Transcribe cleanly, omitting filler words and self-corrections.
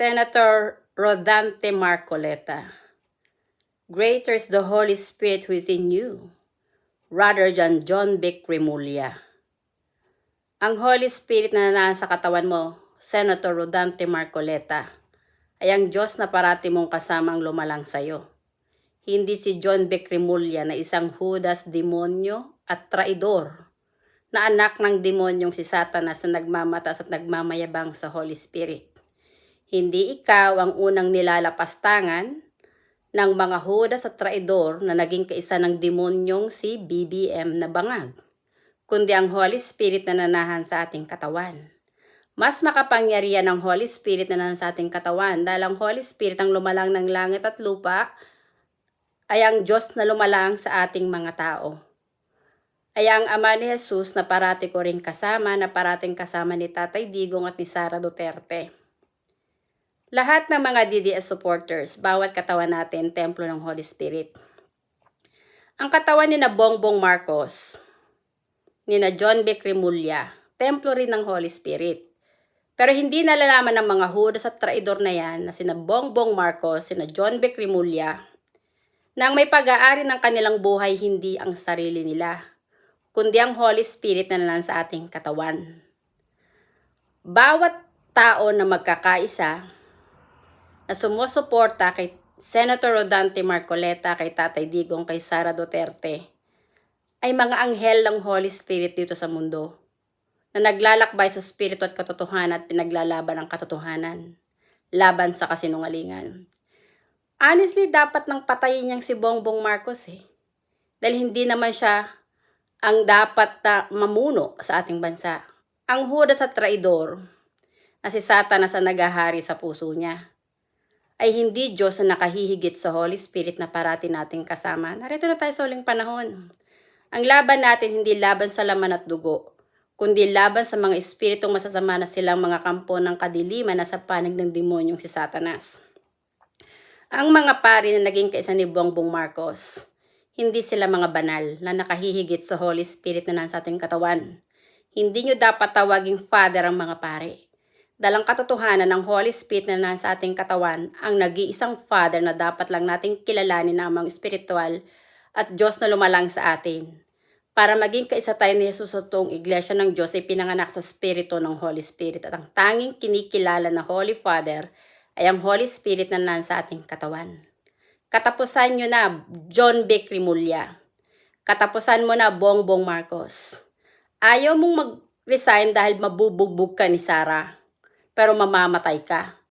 Senator Rodante Marcoleta, greater is the Holy Spirit who is in you, rather than John Vic Remulla. Ang Holy Spirit na nasa katawan mo, Senator Rodante Marcoleta, ay ang Diyos na parati mong kasamang lumalang sa'yo. Hindi si John Vic Remulla na isang Judas demonyo at traidor na anak ng demonyong si Satanas na nagmamatas at nagmamayabang sa Holy Spirit. Hindi ikaw ang unang nilalapastangan ng mga Judas at traidor na naging kaisa ng demonyong si BBM na bangag, kundi ang Holy Spirit na nanahan sa ating katawan. Mas makapangyarihan ang Holy Spirit na nanahan sa ating katawan dahil ang Holy Spirit ang lumalang ng langit at lupa ay ang Diyos na lumalang sa ating mga tao. Ay ang Ama ni Jesus na parati ko rin kasama, na parating kasama ni Tatay Digong at ni Sara Duterte. Lahat ng mga DDS supporters, bawat katawan natin, templo ng Holy Spirit. Ang katawan ni na Bongbong Marcos, ni na John Vic Remulla, templo rin ng Holy Spirit. Pero hindi nalalaman ng mga Judas at traidor na yan na sina Bongbong Marcos, sina John Vic Remulla, na ang may pag-aari ng kanilang buhay hindi ang sarili nila, kundi ang Holy Spirit na nalan sa ating katawan. Bawat tao na magkakaisa, na sumusuporta kay Senator Rodante Marcoleta, kay Tatay Digong, kay Sara Duterte, ay mga anghel ng Holy Spirit dito sa mundo, na naglalakbay sa spirito at katotohanan at pinaglalaban ang katotohanan, laban sa kasinungalingan. Honestly, dapat nang patayin niyang si Bongbong Marcos dahil hindi naman siya ang dapat na mamuno sa ating bansa. Ang Judas at traidor, na si Satanas na naghahari sa puso niya, ay hindi Diyos na nakahihigit sa Holy Spirit na parati nating kasama. Narito na tayo sa uling panahon. Ang laban natin hindi laban sa laman at dugo, kundi laban sa mga espiritong masasama na silang mga kampo ng kadiliman na sa panig ng demonyong si Satanas. Ang mga pari na naging kaisa ni Bongbong Marcos, hindi sila mga banal na nakahihigit sa Holy Spirit na nasa ating katawan. Hindi nyo dapat tawaging Father ang mga pari. Dalang katotohanan ng Holy Spirit na nasa ating katawan, ang nag-iisang Father na dapat lang nating kilalanin na amang espiritual at Diyos na lumalang sa atin. Para maging kaisa tayo ni Jesus sa toong iglesia ng Diyos ay pinanganak sa Espiritu ng Holy Spirit. At ang tanging kinikilala na Holy Father ay ang Holy Spirit na nasa ating katawan. Katapusan nyo na John Vic Remulla. Katapusan mo na Bongbong Marcos. Ayaw mong mag-resign dahil mabubugbog ka ni Sara, pero mamamatay ka.